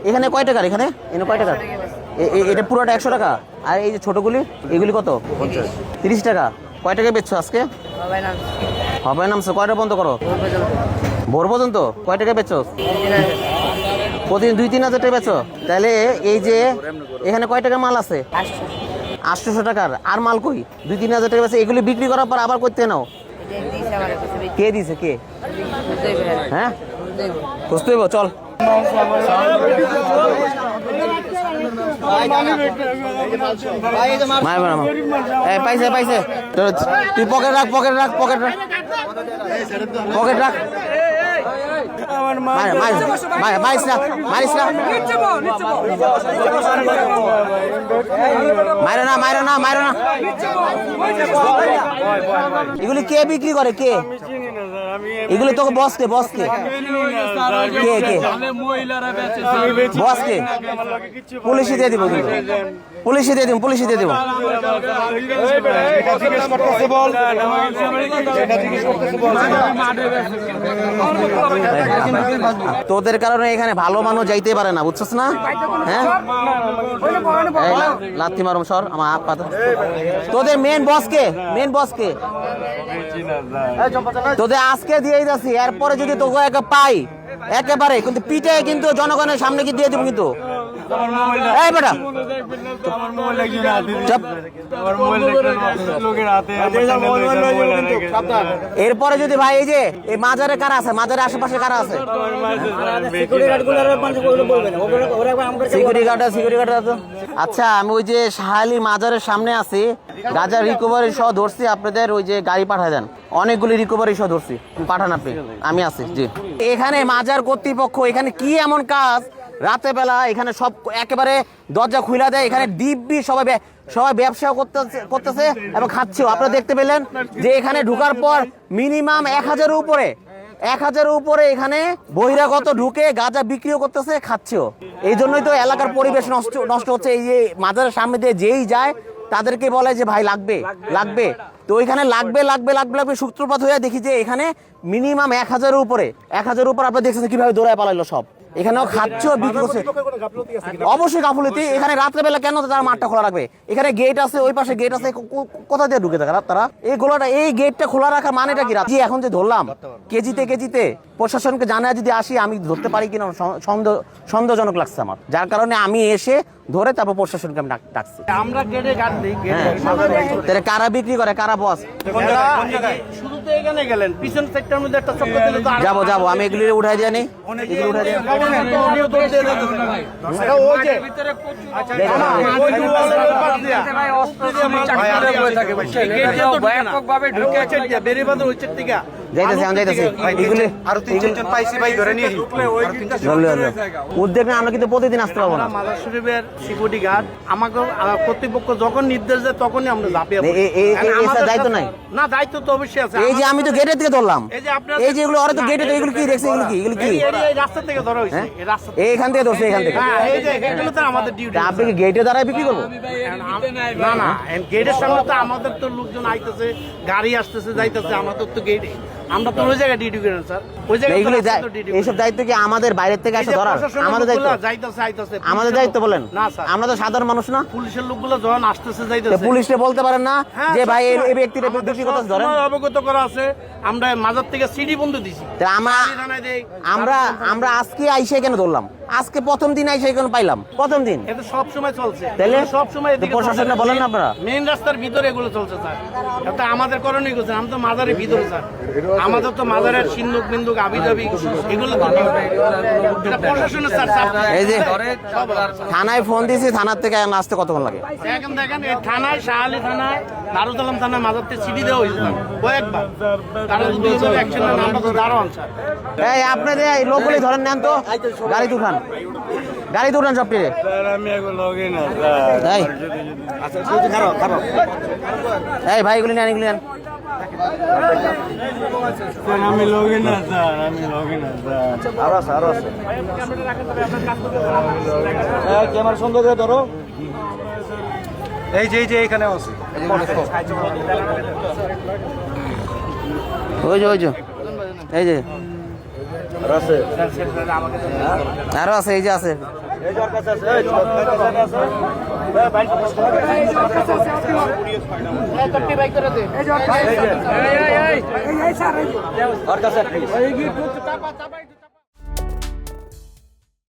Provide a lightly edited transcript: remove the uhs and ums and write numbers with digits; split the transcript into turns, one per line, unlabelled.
এখানে কয় টাকার? এখানে কয় টাকার? এটা পুরোটা 100 টাকা। আর এই যে ছোটগুলি, এগুলি কত? 30 টাকা। কয় টাকা বেচছো আজকে? হবে নামছো কয়টা বন্ধ করো? ভোর পর্যন্ত। কয় টাকা বেচছো প্রতিদিন? 2-3 হাজার টাকা বেচো। তাহলে এই যে এখানে কয় টাকা মাল আছে? 800 টাকার। আর মাল কই? 2-3 হাজার টাকা বেচে এগুলি বিক্রি করার পর আবার করতে নাও। কে দিছে? কে? হ্যাঁ, বুঝতে হইব। চল পাইছে পাইছে। তুই পকেট রাখ, পকেট রাখ, পকেট রাখ, পকেট রাখ। মারিস না, মারিস না, মারো না, মারো না, মারো না। এগুলি কে বিক্রি করে? কে এগুলি? তোকে বসকে, বসকে, কে কে বসকে? পুলিশে দিয়ে দিব, পুলিশে দিয়ে দিব, পুলিশে দিয়ে দিব। তোদের কারণে এখানে ভালো মানুষ যাইতে পারে না, বুঝছস না? হ্যাঁ, লাথি মারুম সর আমার হাত পাতা। তোদের মেন বসকে, মেন বসকে তোদের আজকে দিয়ে যাচ্ছি। এরপরে যদি তোকে পাই একেবারে কিন্তু পিঠে কিন্তু জনগণের সামনে কি দিয়ে দেবো কিন্তু। এই বেটা এরপরে যদি ভাই এই যে এই মাজারে কারা আছে, মাজারের আশেপাশে কারা আছে? সিকিউরিটি গার্ড, সিকিউরিটি গার্ড আছে। আচ্ছা, আমি ওই যে শাহালি মাজারের সামনে আছি, গাঁজা রিকভারি সহ ধরছি। আপনাদের ওই যে গাড়ি পাঠায় দেন, অনেকগুলি রিকভারি সহ ধরছি, পাঠান আপনি। আমি আছি জি। এখানে মাজার কর্তৃপক্ষ এখানে কি এমন কাজ? রাতে বেলা এখানে সব একেবারে দরজা খুলে দেয়। এখানে দিব্যি সবাই সবাই ব্যবসা করতেছে এবং খাচ্ছেও। আপনারা দেখতে পেলেন যে এখানে ঢোকার পর মিনিমাম 1000-এর উপরে, 1000-এর উপরে এখানে বহিরাগত ঢুকে গাঁজা বিক্রিও করতেছে, খাচ্ছেও। এই জন্যই তো এলাকার পরিবেশ নষ্ট হচ্ছে। এই যে মাজারের সামনে দিয়ে যেই যায় তাদেরকে বলে যে ভাই লাগবে লাগবে, তো ওইখানে লাগবে লাগবে লাগবে লাগবে সূত্রপাত হয়ে দেখি যে এখানে মিনিমাম 1000-এর উপরে, 1000-এর উপর আপনারা দেখছেন কিভাবে দৌড়ায় পালাইলো সব। এখানেও খাচ্ছ, বিক্রি করছে। অবশ্যই গাফলতি। এখানে রাত্রেবেলা কেন তারা মাঠটা খোলা রাখবে? এখানে গেট আছে, ওই পাশে গেট আছে, কোথা দিয়ে ঢুকে থাকে তারা? এই গোলাটা, এই গেটটা খোলা রাখার মানেটা কি? রাত্রি এখন যে ধরলাম কেজিতে প্রশাসনকে জানায় যদি আসি, আমি ধরতে পারি কিনা সন্দেহজনক লাগছে আমার। যার কারণে আমি এসে ধরে তারপর প্রশাসনকে আমি ডাকছি।
আমরা গেটে গার্ড দিই,
তাহলে কারা বিক্রি করে, কারা বস?
শুধু তো এখানে গেলেন, পিছন সেক্টরের মধ্যে একটা চক্কর দিলে তো
যাবো যাবো, আমি এগুলি উঠাই দিয়ে নেই, এগুলি উঠাই দিয়ে। উদ্যোগ না, আমরা কিন্তু প্রতিদিন আসতে পারবো না।
মাজার শরীফের সিকিউরিটি গার্ড আমাকে কর্তৃপক্ষ যখন নির্দেশ দেয় তখনই আমরা ঝাঁপিয়ে পড়ি।
দায়িত্ব নাই
না, দায়িত্ব তো অবশ্যই আছে।
এই যে আমি তো গেটের থেকে ধরলাম,
এই যে আপনার
এই যে এগুলো ওরা তো গেটে, এগুলো কি দেখছে? এগুলো কি, এগুলো কি?
এই রাস্তা থেকে ধরা হয়েছে, এই রাস্তা
এইখান থেকে ধরছে, এখান থেকে।
হ্যাঁ, এই যে এগুলো তো আমাদের ডিউটি।
আপনি কি গেটে দাঁড়ায় বিক্রি করবো?
না না, গেটের সামনে তো আমাদের তো লোকজন আইতেছে, গাড়ি আসতেছে যাইতেছে, আমাদের তো গেটে, আমরা তো ওই জায়গায় ডিউটি করেন স্যার। ওই জায়গায়
এইসব দায়িত্ব কি আমাদের বাইরের থেকে আসে ধরার? আমাদের দায়িত্ব,
যাইতেছে আইতেছে
আমাদের দায়িত্ব বলেন
না স্যার।
আমরা তো সাধারণ মানুষ না?
পুলিশের লোকগুলো যখন আসতেছে যাইতেছে,
পুলিশকে বলতে পারেন না যে ভাই এই ব্যক্তির বিক্রি করতে ধরেন?
অবগত করা আছে, আমরা মাজার থেকে সিডি বন্ধ দিছি।
আমরা আজকে আইসে কেন ধরলাম? আজকে প্রথম দিন আইসে কেন পাইলাম? প্রথম দিন
এটা সব সময় চলছে,
তাহলে
সব সময় এদিকে
প্রশাসনটা বলেন না আপনারা?
মেইন রাস্তার ভিতরে এগুলো চলছে স্যার। এটা আমাদের করণীয় করছে, আমরা তো মাজারের ভিতরে স্যার, আমাদের তো মাজারের সিন্ধুক বিন্দুক আবিদাবি এগুলো তো এটা প্রশাসনের স্যার।
এই যে থানায় ফোন দিয়েছি, থানার থেকে আসতে কতক্ষণ লাগে?
দেখেন এই থানায়, শাহালি থানায়, দারুসালাম থানায় মাজার থেকে সিডি দেওয়া হয়েছে কয়েকবার, তারা যদি অ্যাকশন নেন আমরা তো দাঁড়ান স্যার।
এই আপনাদের এই লোকগুলি ধরেন, নেন তো গাড়িতে উঠান, গাড়িতে উঠান সব টিরে। এই ভাই এগুলি নেন, এগুলি নেন।
আমি লোগে না স্যার, আমি লোগে না স্যার।
আরো আছে, আরো আছে।
ক্যামেরা সুন্দর করে ধরো। এই যে এখানে আছে,
ওই যে এই যে আরো আছে, এই যে আছে।
এই